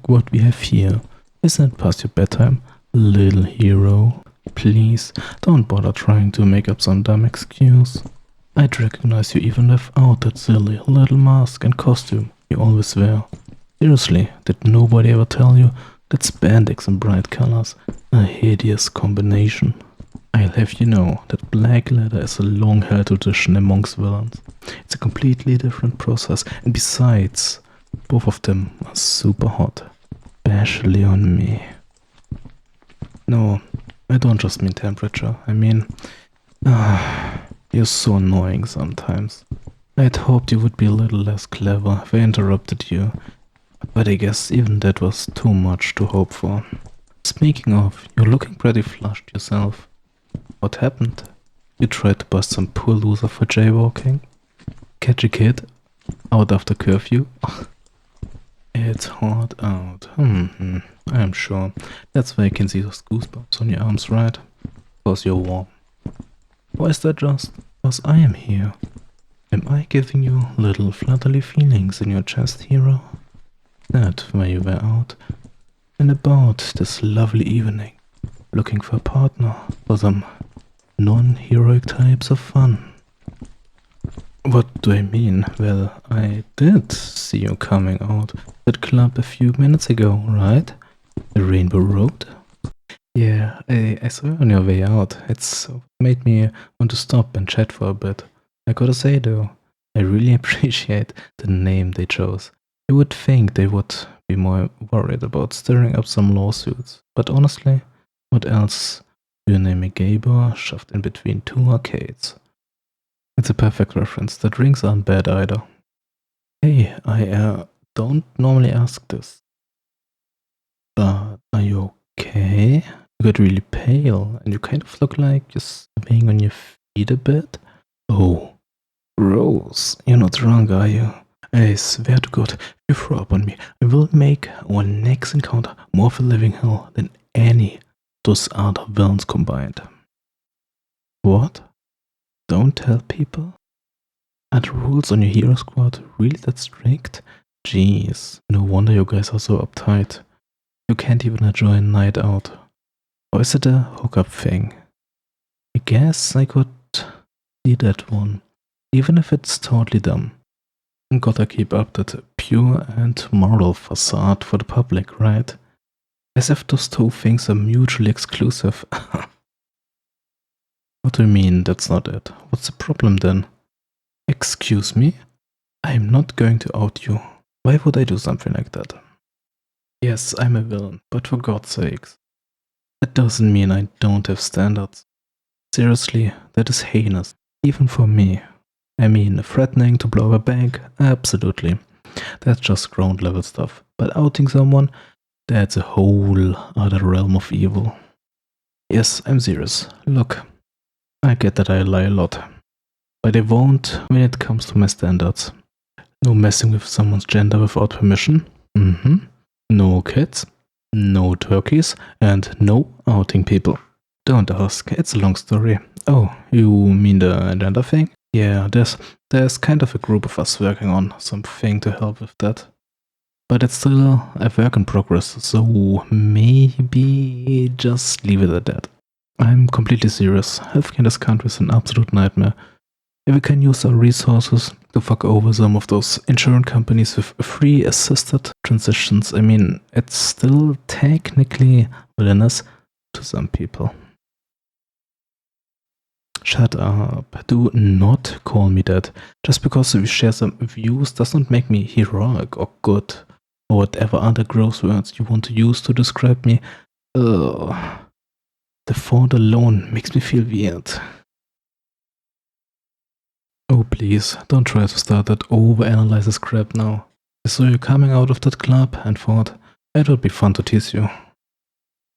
look what we have here. Isn't it past your bedtime, little hero? Please, don't bother trying to make up some dumb excuse. I'd recognize you even without that silly little mask and costume you always wear. Seriously, did nobody ever tell you that spandex in bright colors are a hideous combination? I'll have you know that black leather is a long-held tradition amongst villains. It's a completely different process, and besides, both of them are super hot, especially on me. No, I don't just mean temperature, I mean, you're so annoying sometimes. I'd hoped you would be a little less clever if I interrupted you, but I guess even that was too much to hope for. Speaking of, you're looking pretty flushed yourself. What happened? You tried to bust some poor loser for jaywalking? Catch a kid? Out after curfew? It's hot out. I'm sure. That's why I can see those goosebumps on your arms, right? Because you're warm. Why is that just? Because I am here. Am I giving you little fluttery feelings in your chest, hero? That why you were out and about this lovely evening, looking for a partner for some non-heroic types of fun. What do I mean? Well, I did see you coming out that club a few minutes ago, right? The Rainbow Road? Yeah, I saw you on your way out. It's made me want to stop and chat for a bit. I gotta say though, I really appreciate the name they chose. You would think they would be more worried about stirring up some lawsuits, but honestly, what else do you name a gay bar shoved in between two arcades? It's a perfect reference. The drinks aren't bad either. Hey, I don't normally ask this, but are you okay? You got really pale, and you kind of look like you're swaying on your feet a bit. Oh, Rose, you're not drunk, are you? I swear to God, if you throw up on me, I will make our next encounter more of a living hell than any those other villains combined. What? Don't tell people? Are the rules on your hero squad really that strict? Jeez, no wonder you guys are so uptight. You can't even enjoy a night out. Or is it a hookup thing? I guess I could see that one, even if it's totally dumb. Gotta keep up that pure and moral facade for the public, right? As if those two things are mutually exclusive. What do you mean that's not it? What's the problem then? Excuse me? I'm not going to out you. Why would I do something like that? Yes, I'm a villain, but for God's sakes. That doesn't mean I don't have standards. Seriously, that is heinous, even for me. I mean, threatening to blow a bank? Absolutely. That's just ground level stuff. But outing someone? That's a whole other realm of evil. Yes, I'm serious. Look, I get that I lie a lot. But I won't when it comes to my standards. No messing with someone's gender without permission. No kids. No turkeys. And no outing people. Don't ask, it's a long story. Oh, you mean the gender thing? Yeah, there's kind of a group of us working on something to help with that. But it's still a work in progress, so maybe just leave it at that. I'm completely serious. Healthcare in this country is an absolute nightmare. If we can use our resources to fuck over some of those insurance companies with free assisted transitions, I mean, it's still technically villainous to some people. Shut up. Do not call me that. Just because we share some views does not make me heroic or good, or whatever other gross words you want to use to describe me. Ugh. The thought alone makes me feel weird. Oh please, don't try to start that overanalysis crap now. I saw you coming out of that club and thought it would be fun to tease you.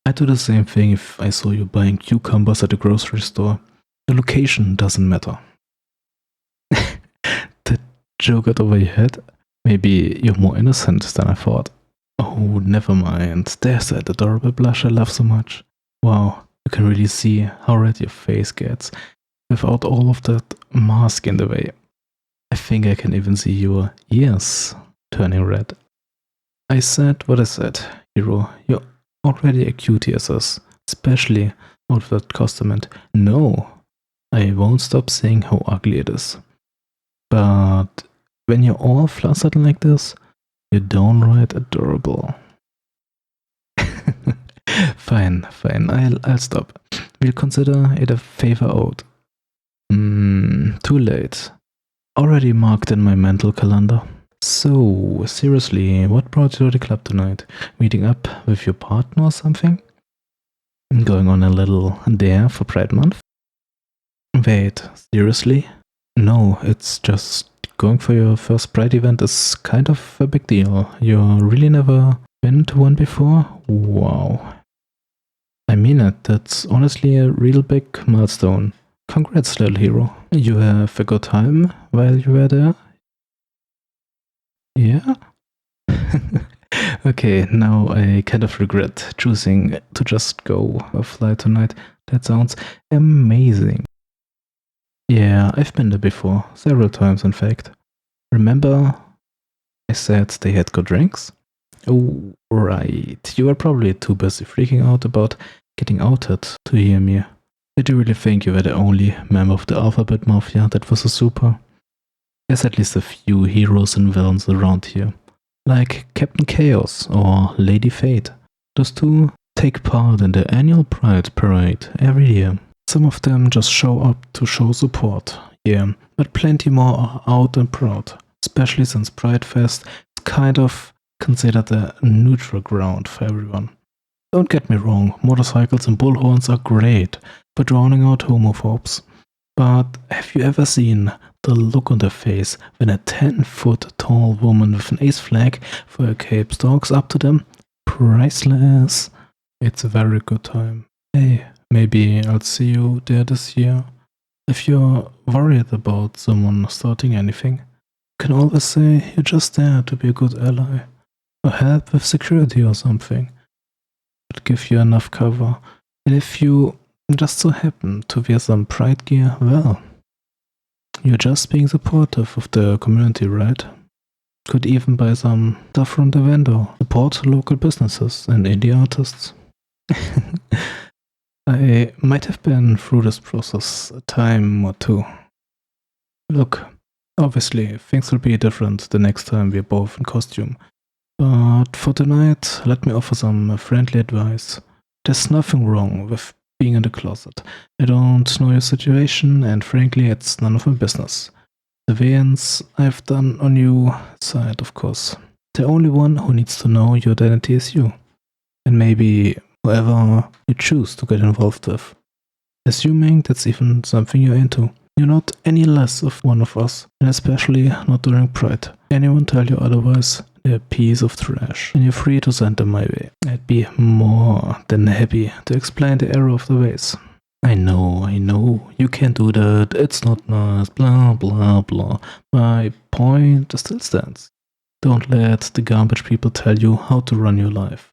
I'd do the same thing if I saw you buying cucumbers at the grocery store. The location doesn't matter. That joke got over your head? Maybe you're more innocent than I thought. Oh, never mind. There's that adorable blush I love so much. Wow, you can really see how red your face gets without all of that mask in the way. I think I can even see your ears turning red. I said what I said, hero. You're already a cutie as us, especially out of that costume, and no, I won't stop saying how ugly it is. But when you're all flustered like this, you're downright adorable. Fine, I'll stop. We'll consider it a favor owed. Too late. Already marked in my mental calendar. So, seriously, what brought you to the club tonight? Meeting up with your partner or something? Going on a little dare for Pride Month? Wait, seriously? No, it's just going for your first Pride event is kind of a big deal. You really never been to one before? Wow. I mean it, that's honestly a real big milestone. Congrats, little hero. You have a good time while you were there? Yeah? Okay, now I kind of regret choosing to just go or fly tonight. That sounds amazing. Yeah, I've been there before, several times in fact. Remember I said they had good drinks? Oh, right. You were probably too busy freaking out about getting outed to hear me. Did you really think you were the only member of the Alphabet Mafia that was a super? There's at least a few heroes and villains around here, like Captain Chaos or Lady Fate. Those two take part in the annual Pride Parade every year. Some of them just show up to show support, yeah, but plenty more are out and proud, especially since Pride Fest is kind of considered a neutral ground for everyone. Don't get me wrong, motorcycles and bullhorns are great for drowning out homophobes. But have you ever seen the look on their face when a 10-foot tall woman with an ace flag for a cape stalks up to them? Priceless. It's a very good time. Hey, maybe I'll see you there this year. If you're worried about someone starting anything, you can always say you're just there to be a good ally, or help with security or something. Would give you enough cover. And if you just so happen to wear some pride gear, well, you're just being supportive of the community, right? Could even buy some stuff from the vendor, support local businesses and indie artists. I might have been through this process a time or two. Look, obviously things will be different the next time we're both in costume. But for tonight, let me offer some friendly advice. There's nothing wrong with being in the closet. I don't know your situation, and frankly, it's none of my business. The surveillance I've done on you side, of course. The only one who needs to know your identity is you. And maybe whoever you choose to get involved with. Assuming that's even something you're into. You're not any less of one of us, and especially not during Pride. Anyone tell you otherwise, they're a piece of trash, and you're free to send them my way. I'd be more than happy to explain the error of the ways. I know, you can't do that, it's not nice, blah blah blah. My point still stands. Don't let the garbage people tell you how to run your life.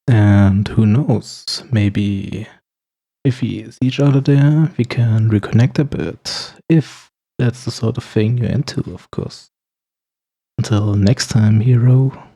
And who knows, maybe if we see each other there, we can reconnect a bit. If that's the sort of thing you're into, of course. Until next time, hero.